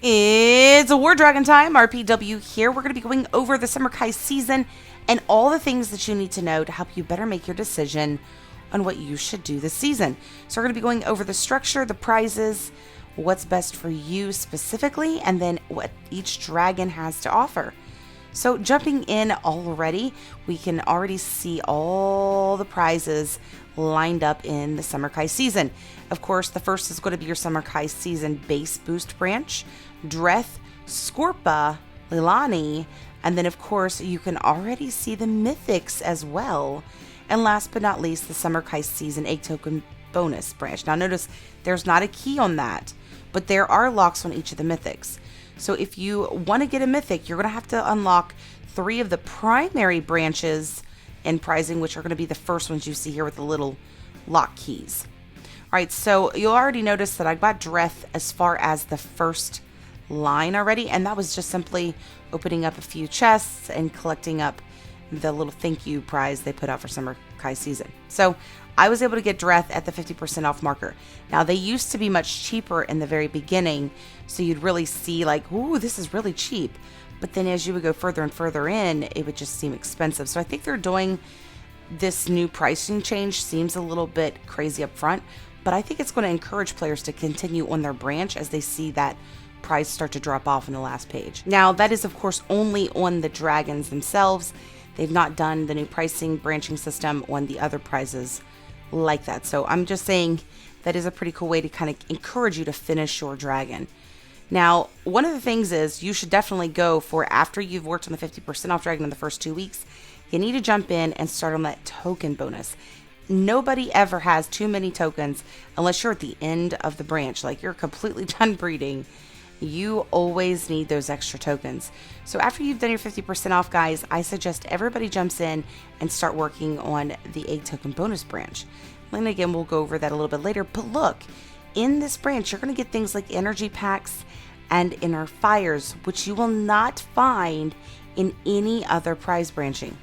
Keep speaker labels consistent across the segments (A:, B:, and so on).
A: It's a War Dragon time, RPW here. We're going to be going over the Summerkai season and all the things that you need to know to help you better make your decision on what you should do this season. So we're going to be going over the structure, the prizes, what's best for you specifically, and then what each dragon has to offer. So jumping in already, we can already see all the prizes lined up in the Summerkai season. Of course, the first is going to be your Summerkai season base boost branch, Dreth, Skorpa, Lolani, and then of course you can already see the Mythics as well. And last but not least, the Summerkai season egg token bonus branch. Now notice there's not a key on that, but there are locks on each of the Mythics. So if you want to get a Mythic, you're going to have to unlock 3 of the primary branches in prizing, which are going to be the first ones you see here with the little lock keys. All right, so you'll already notice that I got Dreth as far as the first line already, and that was just simply opening up a few chests and collecting up the little thank you prize they put out for Summerkai season. So I was able to get Dreth at the 50% off marker. Now they used to be much cheaper in the very beginning, so you'd really see like, ooh, this is really cheap. But then as you would go further and further in, it would just seem expensive. So I think they're doing this new pricing change seems a little bit crazy up front, but I think it's going to encourage players to continue on their branch as they see that price start to drop off in the last page. Now that is of course only on the dragons themselves. They've not done the new pricing branching system on the other prizes like that. So I'm just saying that is a pretty cool way to kind of encourage you to finish your dragon. Now, one of the things is you should definitely go for after you've worked on the 50% off dragon in the first 2 weeks, you need to jump in and start on that token bonus. Nobody ever has too many tokens unless you're at the end of the branch, like you're completely done breeding. You always need those extra tokens. So after you've done your 50% off, guys, I suggest everybody jumps in and start working on the egg token bonus branch. And again, we'll go over that a little bit later. But look, in this branch, you're going to get things like energy packs and inner fires, which you will not find in any other prize branching.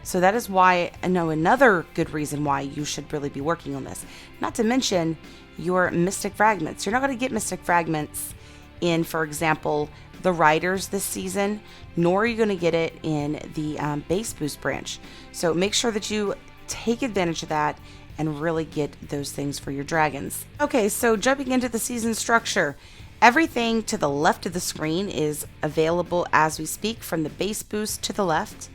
A: So that is why I know another good reason why you should really be working on this. Not to mention your mystic fragments. You're not going to get mystic fragments in, for example, the riders this season, nor are you going to get it in the base boost branch. So make sure that you take advantage of that and really get those things for your dragons. Okay, so jumping into the season structure, everything to the left of the screen is available as we speak, from the base boost to the left,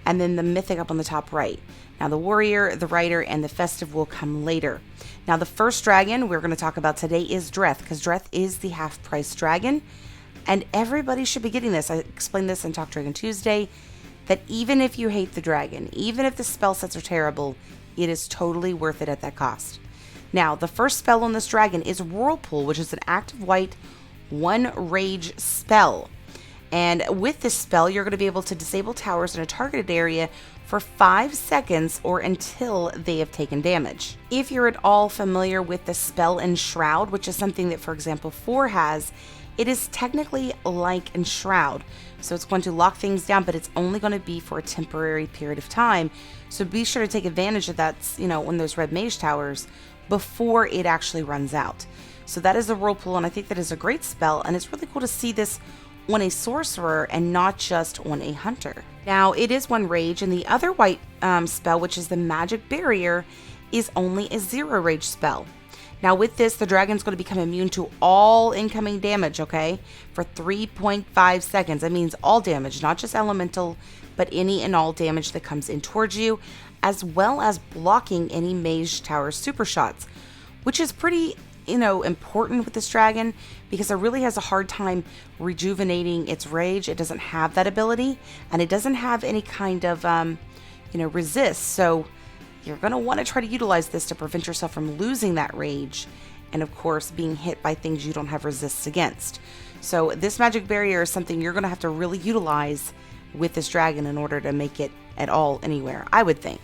A: and then the mythic up on the top right. Now the warrior, the rider, and the festive will come later. Now the first dragon we're going to talk about today is Dreth, because Dreth is the half price dragon, and everybody should be getting this. I explained this in Talk Dragon Tuesday, that even if you hate the dragon, even if the spell sets are terrible, it is totally worth it at that cost. Now the first spell on this dragon is Whirlpool, which is an active white 1 rage spell. And with this spell, you're going to be able to disable towers in a targeted area for 5 seconds or until they have taken damage. If you're at all familiar with the spell Enshroud, which is something that, for example, 4 has, it is technically like Enshroud. So it's going to lock things down, but it's only going to be for a temporary period of time. So be sure to take advantage of that, on those red mage towers before it actually runs out. So that is the Whirlpool, and I think that is a great spell, and it's really cool to see this on a sorcerer and not just on a hunter. Now it is 1 rage, and the other white spell, which is the magic barrier, is only a 0 rage spell. Now with this, the dragon's going to become immune to all incoming damage, okay, for 3.5 seconds. That means all damage, not just elemental, but any and all damage that comes in towards you, as well as blocking any mage tower super shots, which is pretty important with this dragon, because it really has a hard time rejuvenating its rage. It doesn't have that ability, and it doesn't have any kind of resist. So you're going to want to try to utilize this to prevent yourself from losing that rage, and of course being hit by things you don't have resists against. So this magic barrier is something you're going to have to really utilize with this dragon in order to make it at all anywhere, I would think.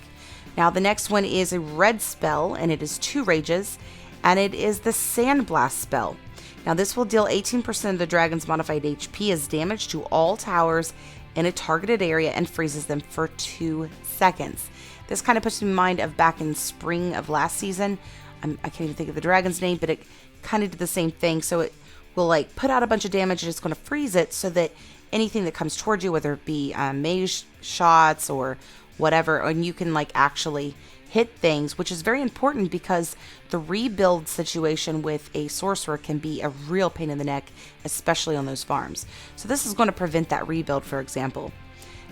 A: Now the next one is a red spell, and it is 2 rages, and it is the Sandblast spell. Now this will deal 18% of the dragon's modified HP as damage to all towers in a targeted area and freezes them for 2 seconds. This kind of puts me in mind of back in spring of last season. I can't even think of the dragon's name, but it kind of did the same thing. So it will like put out a bunch of damage and it's going to freeze it so that anything that comes towards you, whether it be mage shots or whatever, and you can like actually hit things, which is very important because the rebuild situation with a sorcerer can be a real pain in the neck, especially on those farms. So this is going to prevent that rebuild, for example.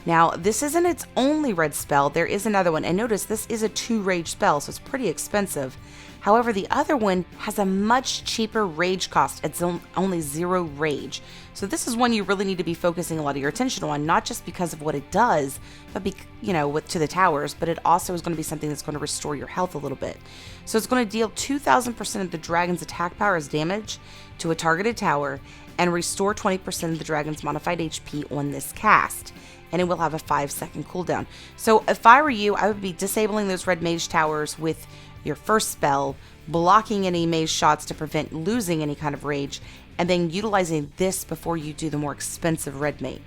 A: Now, this isn't its only red spell. There is another one. And notice this is a 2 rage spell, so it's pretty expensive. However, the other one has a much cheaper rage cost. It's only 0 rage. So this is one you really need to be focusing a lot of your attention on, not just because of what it does, but to the towers, but it also is going to be something that's going to restore your health a little bit. So it's going to deal 2,000% of the dragon's attack power as damage to a targeted tower and restore 20% of the dragon's modified HP on this cast. And it will have a 5-second cooldown. So if I were you, I would be disabling those red mage towers with your first spell, blocking any mage shots to prevent losing any kind of rage, and then utilizing this before you do the more expensive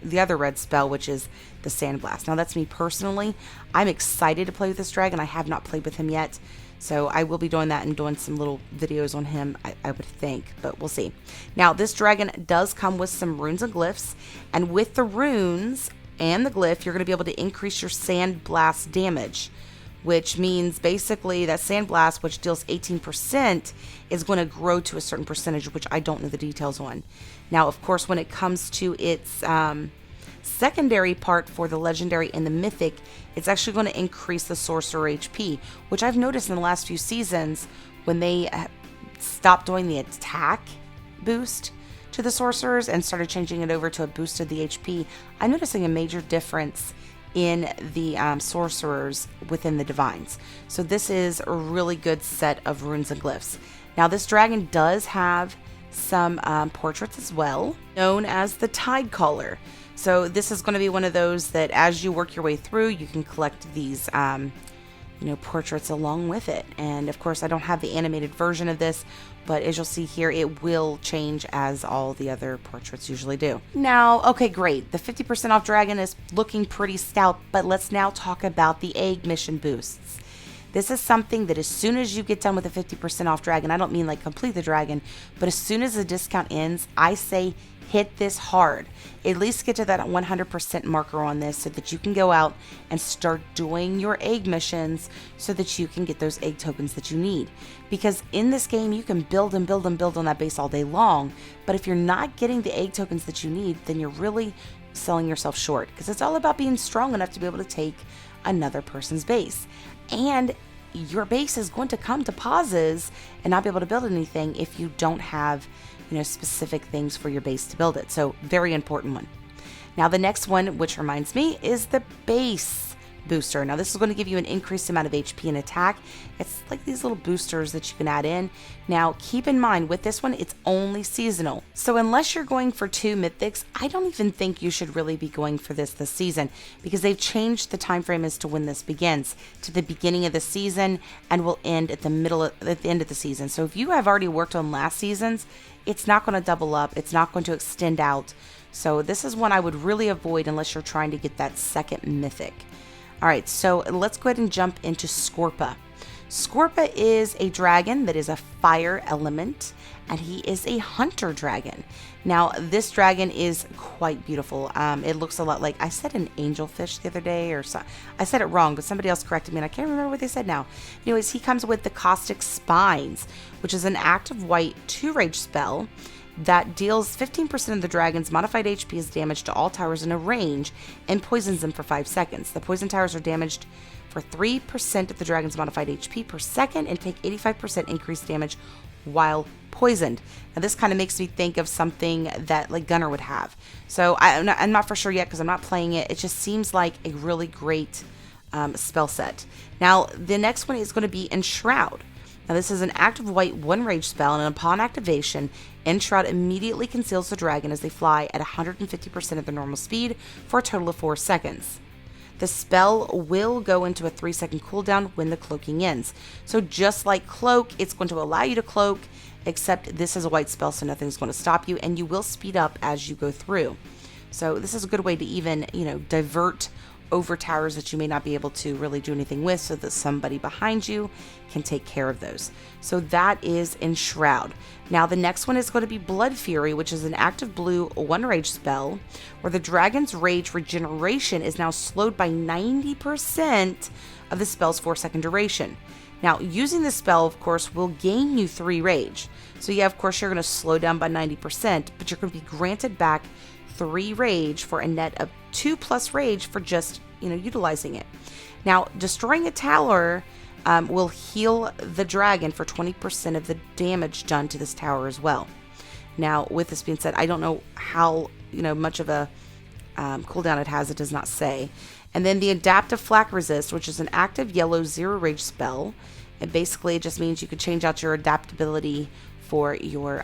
A: the other red spell, which is the Sandblast. Now that's me personally. I'm excited to play with this dragon. I have not played with him yet, so I will be doing that and doing some little videos on him, I would think, but we'll see. Now this dragon does come with some runes and glyphs, and with the runes and the glyph, you're going to be able to increase your Sandblast damage, which means basically that Sandblast, which deals 18%, is going to grow to a certain percentage, which I don't know the details on. Now, of course, when it comes to its secondary part for the legendary and the mythic, it's actually going to increase the sorcerer HP, which I've noticed in the last few seasons when they stopped doing the attack boost to the sorcerers and started changing it over to a boost to the HP. I'm noticing a major difference in the sorcerers within the divines. So this is a really good set of runes and glyphs. Now this dragon does have some portraits as well, known as the Tide Caller. So this is going to be one of those that as you work your way through, you can collect these portraits along with it. And of course I don't have the animated version of this, but as you'll see here, it will change as all the other portraits usually do. Now, okay, great. The 50% off dragon is looking pretty stout, but let's now talk about the egg mission boosts. This is something that as soon as you get done with the 50% off dragon, I don't mean like complete the dragon, but as soon as the discount ends, I say hit this hard. At least get to that 100% marker on this so that you can go out and start doing your egg missions so that you can get those egg tokens that you need. Because in this game, you can build and build and build on that base all day long, but if you're not getting the egg tokens that you need, then you're really selling yourself short, because it's all about being strong enough to be able to take another person's base. And your base is going to come to pauses and not be able to build anything if you don't have specific things for your base to build it. So very important one. Now the next one, which reminds me, is the base booster. Now this is going to give you an increased amount of HP and attack. It's like these little boosters that you can add in. Now keep in mind with this one, it's only seasonal. So unless you're going for 2 mythics, I don't even think you should really be going for this season, because they've changed the time frame as to when this begins to the beginning of the season and will end at the end of the season. So if you have already worked on last season's, it's not going to double up. It's not going to extend out. So this is one I would really avoid unless you're trying to get that second mythic. All right, so let's go ahead and jump into Skorpa. Skorpa is a dragon that is a fire element, and he is a hunter dragon. Now, this dragon is quite beautiful. It looks a lot like, I said an angelfish the other day, or so, I said it wrong, but somebody else corrected me, and I can't remember what they said now. Anyways, he comes with the Caustic Spines, which is an active white 2 rage spell that deals 15% of the dragon's modified HP as damage to all towers in a range and poisons them for 5 seconds. The poison towers are damaged for 3% of the dragon's modified HP per second and take 85% increased damage while poisoned. Now this kind of makes me think of something that like Gunner would have. So I'm not for sure yet because I'm not playing it. It just seems like a really great spell set. Now the next one is going to be Enshroud. Now this is an active white 1 rage spell, and upon activation, Enshroud immediately conceals the dragon as they fly at 150% of their normal speed for a total of 4 seconds. The spell will go into a 3-second cooldown when the cloaking ends. So just like Cloak, it's going to allow you to cloak, except this is a white spell, so nothing's going to stop you, and you will speed up as you go through. So this is a good way to even, divert over towers that you may not be able to really do anything with, so that somebody behind you can take care of those. So that is Enshroud. Now the next one is going to be Blood Fury, which is an active blue 1 rage spell where the dragon's rage regeneration is now slowed by 90% of the spell's 4-second duration. Now, using this spell, of course, will gain you 3 rage. So yeah, of course, you're going to slow down by 90%, but you're going to be granted back 3 rage for a net of 2+ rage for just, utilizing it. Now, destroying a tower will heal the dragon for 20% of the damage done to this tower as well. Now, with this being said, I don't know how, much of a cooldown it has. It does not say. And then the Adaptive Flak Resist, which is an active yellow 0 rage spell. And basically, it just means you could change out your adaptability for your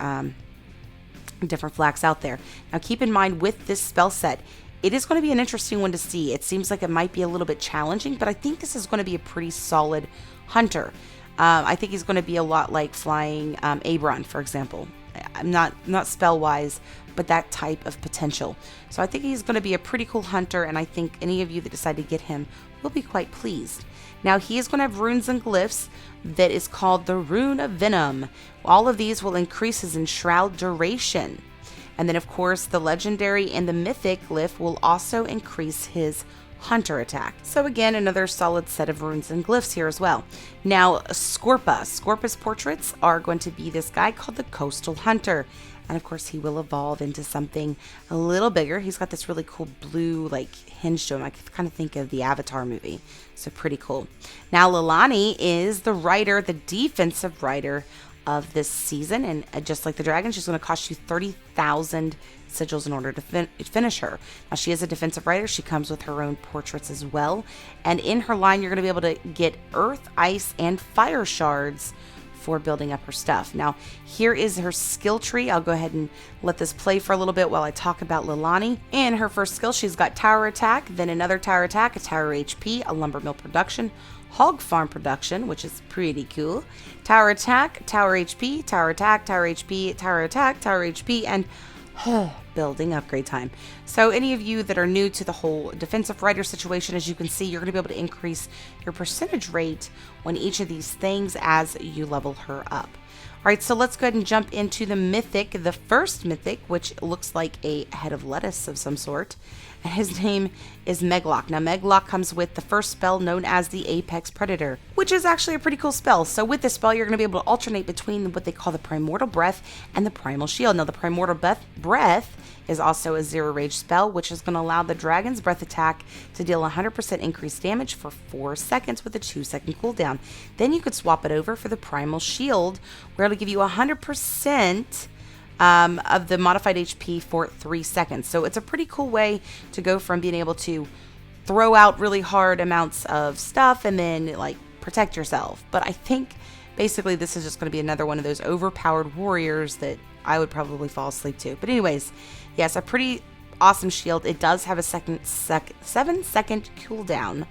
A: different flaks out there. Now, keep in mind with this spell set, it is going to be an interesting one to see. It seems like it might be a little bit challenging, but I think this is going to be a pretty solid hunter. I think he's going to be a lot like flying Abron, for example. I'm not spell-wise, but that type of potential. So I think he's going to be a pretty cool hunter, and I think any of you that decide to get him will be quite pleased. Now, he is going to have runes and glyphs that is called the Rune of Venom. All of these will increase his Enshroud duration. And then, of course, the legendary and the mythic glyph will also increase his hunter attack. So again, another solid set of runes and glyphs here as well. Now, Skorpa. Skorpa's portraits are going to be this guy called the Coastal Hunter. And of course, he will evolve into something a little bigger. He's got this really cool blue, hinge to him. I kind of think of the Avatar movie. So pretty cool. Now, Lolani is the rider, the defensive rider of this season, and just like the dragon, she's going to cost you 30,000 sigils in order to finish her. Now, she is a defensive rider. She comes with her own portraits as well, and in her line, you're going to be able to get earth, ice, and fire shards for building up her stuff. Now, here is her skill tree. I'll go ahead and let this play for a little bit while I talk about Lolani. In her first skill, she's got tower attack, then another tower attack, a tower HP, a lumber mill production, hog farm production, which is pretty cool, tower attack, tower HP, tower attack, tower HP, tower attack, tower HP, and building upgrade time. So any of you that are new to the whole defensive rider situation, as you can see, you're going to be able to increase your percentage rate on each of these things as you level her up. All right, so let's go ahead and jump into the mythic, the first mythic, which looks like a head of lettuce of some sort. And his name is Meglock. Now, Meglock comes with the first spell known as the Apex Predator, which is actually a pretty cool spell. So with this spell, you're going to be able to alternate between what they call the Primordial Breath and the Primal Shield. Now, the Primordial Breath is also a 0 rage spell, which is going to allow the Dragon's Breath attack to deal 100% increased damage for 4 seconds with a 2-second cooldown. Then you could swap it over for the Primal Shield, where it'll give you 100% of the modified HP for 3 seconds. So it's a pretty cool way to go from being able to throw out really hard amounts of stuff and then protect yourself. But I think basically this is just going to be another one of those overpowered warriors that I would probably fall asleep to. But anyways, yes, a pretty awesome shield. It does have a 7-second cooldown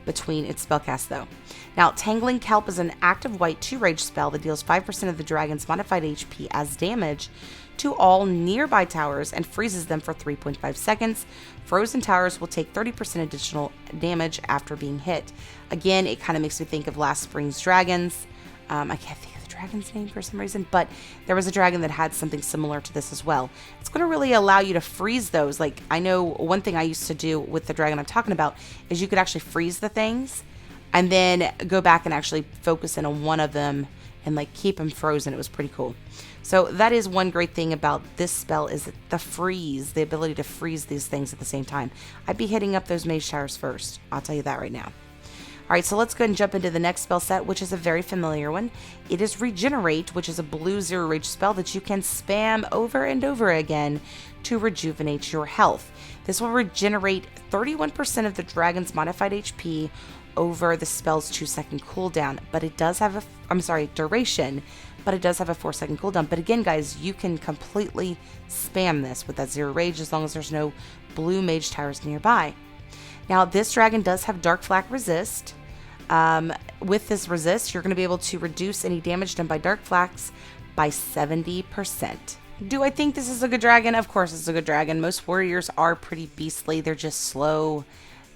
A: between its spellcast though. Now, Tangling Kelp is an active white 2 rage spell that deals 5% of the dragon's modified HP as damage to all nearby towers and freezes them for 3.5 seconds. Frozen towers will take 30% additional damage after being hit. Again, it kind of makes me think of last spring's dragons. I can't think of the dragon's name for some reason, but there was a dragon that had something similar to this as well. It's going to really allow you to freeze those. I know one thing I used to do with the dragon I'm talking about is you could actually freeze the things and then go back and actually focus in on one of them and keep them frozen. It was pretty cool. So that is one great thing about this spell, is the freeze, the ability to freeze these things at the same time. I'd be hitting up those mage towers first. I'll tell you that right now. All right, so let's go ahead and jump into the next spell set, which is a very familiar one. It is Regenerate, which is a blue 0 rage spell that you can spam over and over again to rejuvenate your health. This will regenerate 31% of the dragon's modified HP over the spell's 2-second cooldown, but it does have duration, but it does have a 4-second cooldown. But again, guys, you can completely spam this with that 0 rage as long as there's no blue mage towers nearby. Now, this dragon does have Dark Flak Resist. With this resist, you're going to be able to reduce any damage done by Dark Flaks by 70%. Do I think this is a good dragon? Of course it's a good dragon. Most warriors are pretty beastly. They're just slow.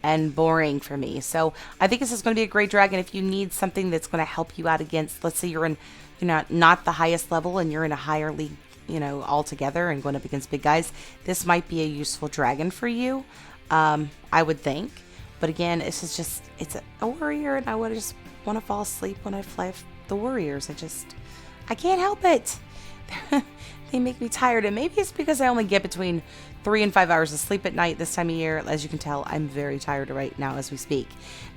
A: and boring for me. So I think this is going to be a great dragon if you need something that's going to help you out against, let's say you're not the highest level and you're in a higher league, altogether and going up against big guys. This might be a useful dragon for you, I would think. But again, it's a warrior, and I just want to fall asleep when I fly the warriors. I can't help it. They make me tired, and maybe it's because I only get between 3 and 5 hours of sleep at night this time of year. As you can tell, I'm very tired right now as we speak.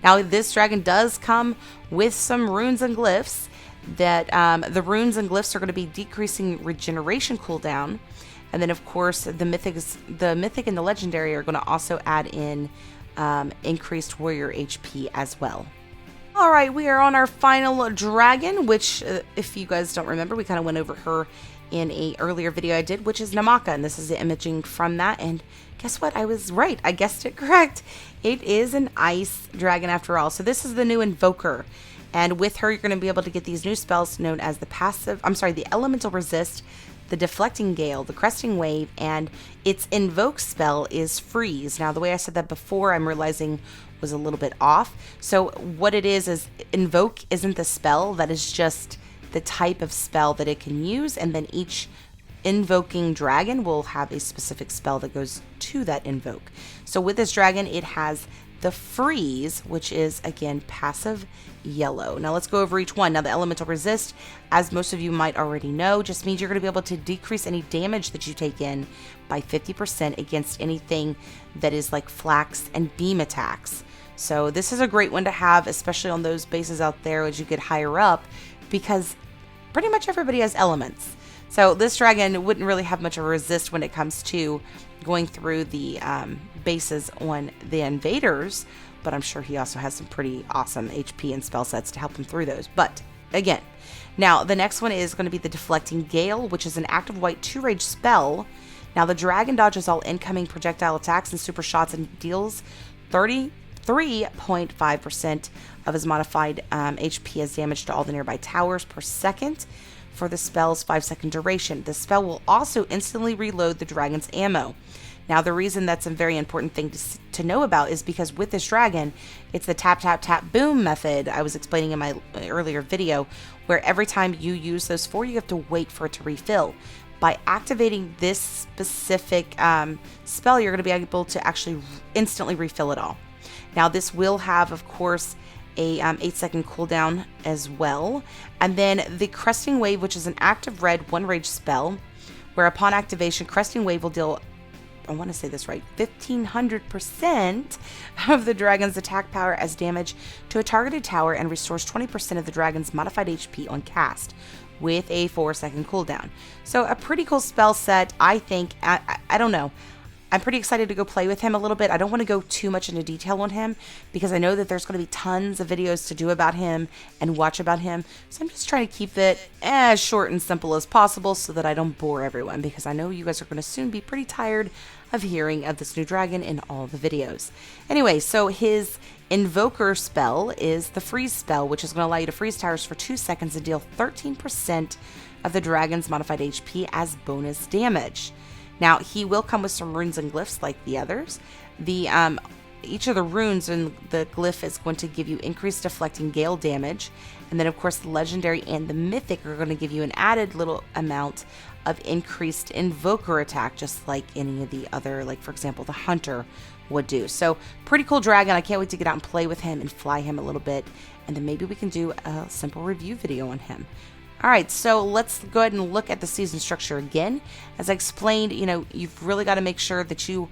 A: Now, this dragon does come with some runes and glyphs. That the runes and glyphs are going to be decreasing regeneration cooldown, and then of course the mythic and the legendary are going to also add in increased warrior HP as well. All right, we are on our final dragon, which if you guys don't remember, we kind of went over her in a earlier video I did, which is Namaka, and this is the imaging from that. And guess what? I was right. I guessed it correct. It is an ice dragon after all. So this is the new invoker. And with her, you're going to be able to get these new spells known as the Elemental Resist, the Deflecting Gale, the Cresting Wave, and its Invoke spell is Freeze. Now, the way I said that before, I'm realizing was a little bit off. So what it is Invoke isn't the spell, that is just the type of spell that it can use, and then each invoking dragon will have a specific spell that goes to that invoke. So with this dragon, it has the Freeze, which is, again, passive yellow. Now let's go over each one. Now the Elemental Resist, as most of you might already know, just means you're going to be able to decrease any damage that you take in by 50% against anything that is like flax and beam attacks. So this is a great one to have, especially on those bases out there as you get higher up, because pretty much everybody has elements. So this dragon wouldn't really have much of a resist when it comes to going through the bases on the invaders, but I'm sure he also has some pretty awesome HP and spell sets to help him through those. But again, now the next one is going to be the Deflecting Gale, which is an active white 2-rage spell. Now the dragon dodges all incoming projectile attacks and super shots and deals 33.5% of his modified HP as damage to all the nearby towers per second for the spell's 5-second duration. The spell will also instantly reload the dragon's ammo. Now, the reason that's a very important thing to know about is because with this dragon, it's the tap, tap, tap, boom method I was explaining in my earlier video, where every time you use those 4, you have to wait for it to refill. By activating this specific spell, you're going to be able to actually instantly refill it all. Now, this will have, of course, a 8-second cooldown as well. And then the Cresting Wave, which is an active red 1-rage spell, where upon activation, Cresting Wave will deal, I want to say this right, 1500% of the dragon's attack power as damage to a targeted tower and restores 20% of the dragon's modified HP on cast with a 4-second cooldown. So a pretty cool spell set, I think. I don't know. I'm pretty excited to go play with him a little bit. I don't want to go too much into detail on him because I know that there's going to be tons of videos to do about him and watch about him. So I'm just trying to keep it as short and simple as possible so that I don't bore everyone, because I know you guys are going to soon be pretty tired of hearing of this new dragon in all the videos. Anyway, so his Invoker spell is the Freeze spell, which is going to allow you to freeze towers for 2 seconds and deal 13% of the dragon's modified HP as bonus damage. Now, he will come with some runes and glyphs like the others. Each of the runes and the glyph is going to give you increased deflecting gale damage. And then, of course, the legendary and the mythic are going to give you an added little amount of increased invoker attack, just like any of the other, like, for example, the hunter would do. So, pretty cool dragon. I can't wait to get out and play with him and fly him a little bit. And then maybe we can do a simple review video on him. All right, so let's go ahead and look at the season structure again. As I explained, you've really got to make sure that you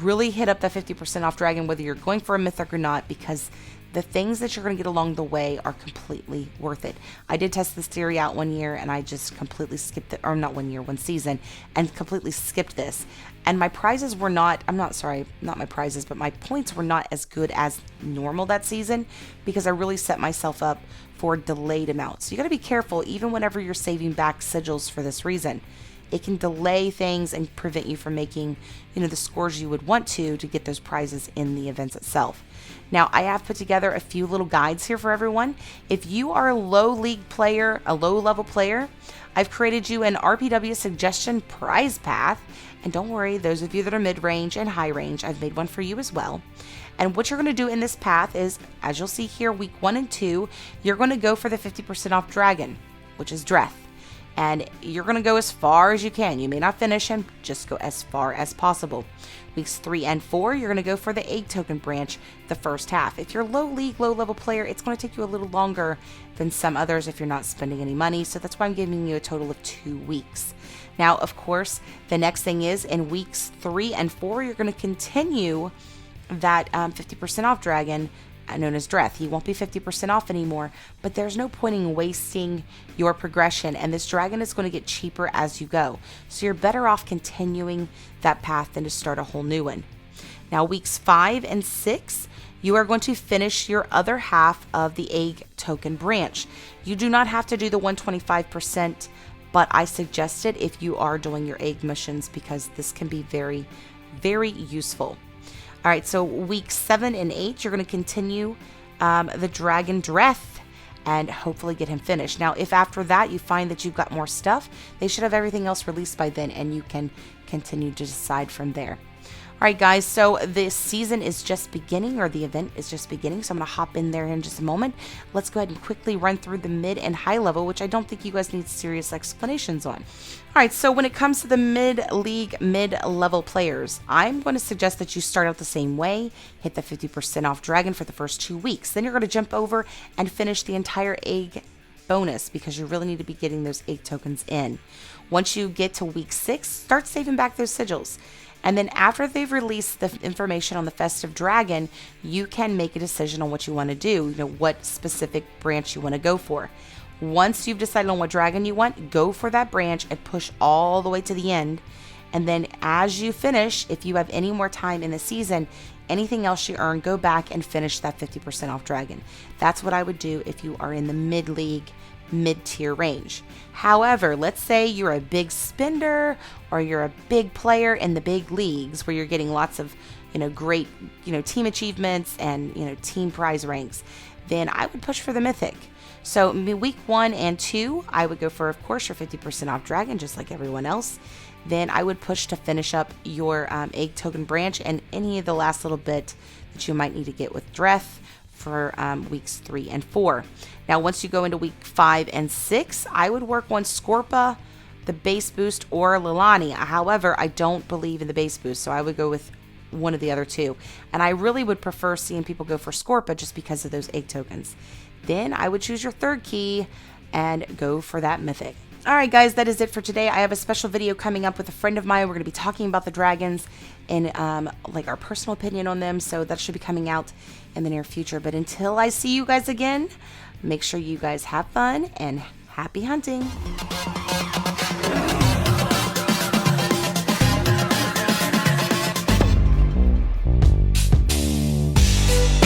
A: really hit up that 50% off dragon, whether you're going for a mythic or not, because the things that you're going to get along the way are completely worth it. I did test this theory out one year, and I just completely skipped it, or not 1 year, 1 season, and completely skipped this. And my prizes were not my prizes, but my points were not as good as normal that season, because I really set myself up for delayed amounts. So you got to be careful even whenever you're saving back sigils for this reason. it can delay things and prevent you from making, the scores you would want to get those prizes in the events itself. Now, I have put together a few little guides here for everyone. If you are a low league player, a low level player, I've created you an RPW suggestion prize path. And don't worry, those of you that are mid-range and high range, I've made one for you as well. And what you're going to do in this path is, as you'll see here, week 1 and 2, you're going to go for the 50% off dragon, which is Dreth. And you're going to go as far as you can. You may not finish him, just go as far as possible. Weeks 3 and 4, you're going to go for the egg token branch the first half. If you're low league, low level player, it's going to take you a little longer than some others if you're not spending any money. So that's why I'm giving you a total of 2 weeks. Now, of course, the next thing is in weeks 3 and 4, you're going to continue that 50% off dragon known as Dreth. He won't be 50% off anymore, but there's no point in wasting your progression, and this dragon is going to get cheaper as you go. So you're better off continuing that path than to start a whole new one. Now, weeks 5 and 6, you are going to finish your other half of the egg token branch. You do not have to do the 125%, but I suggest it if you are doing your egg missions because this can be very, very useful. All right, so weeks 7 and 8, you're going to continue the Dragon Dreth and hopefully get him finished. Now, if after that you find that you've got more stuff, they should have everything else released by then, and you can continue to decide from there. All right, guys, so this season is just beginning, or the event is just beginning, so I'm going to hop in there in just a moment. Let's go ahead and quickly run through the mid and high level, which I don't think you guys need serious explanations on. All right, so when it comes to the mid-league, mid-level players, I'm going to suggest that you start out the same way, hit the 50% off dragon for the first 2 weeks. Then you're going to jump over and finish the entire egg bonus because you really need to be getting those egg tokens in. Once you get to week 6, start saving back those sigils. And then after they've released the information on the Festive Dragon, you can make a decision on what you want to do, what specific branch you want to go for. Once you've decided on what dragon you want, go for that branch and push all the way to the end. And then as you finish, if you have any more time in the season, anything else you earn, go back and finish that 50% off dragon. That's what I would do if you are in the mid-league, mid-tier range. However, let's say you're a big spender or you're a big player in the big leagues where you're getting lots of, great, team achievements and, team prize ranks, then I would push for the Mythic. So week 1 and 2, I would go for, of course, your 50% off dragon, just like everyone else. Then I would push to finish up your egg token branch and any of the last little bit that you might need to get with Dreth for weeks 3 and 4. Now, once you go into week 5 and 6, I would work on Skorpa, the base boost, or Lolani. However, I don't believe in the base boost, so I would go with one of the other two. And I really would prefer seeing people go for Skorpa just because of those egg tokens. Then I would choose your third key and go for that Mythic. All right, guys, that is it for today. I have a special video coming up with a friend of mine. We're going to be talking about the dragons and our personal opinion on them. So that should be coming out in the near future. But until I see you guys again, make sure you guys have fun and happy hunting.